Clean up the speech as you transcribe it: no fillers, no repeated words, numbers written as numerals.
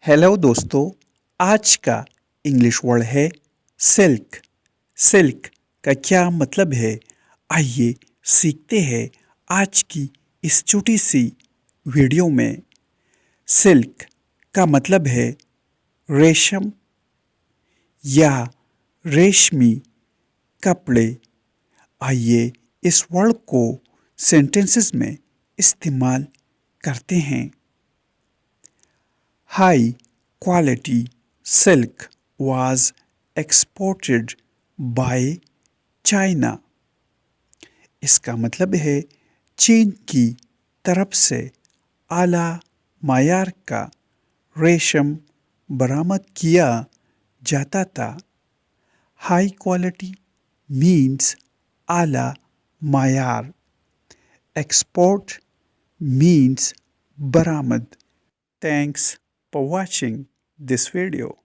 Hello दोस्तों। आज का इंग्लिश वर्ड है सिल्क। सिल्क का क्या मतलब है, आइए सीखते हैं आज की इस छोटी सी वीडियो में। सिल्क का मतलब है रेशम या रेशमी कपड़े। आइए इस वर्ड को सेंटेंसेस में इस्तेमाल करते हैं। High quality silk was exported by China. इसका मतलब है चीन की तरफ से आला मायार का रेशम बरामद किया जाता था। High quality means आला मायार. Export means बरामद. Thanks for watching this video.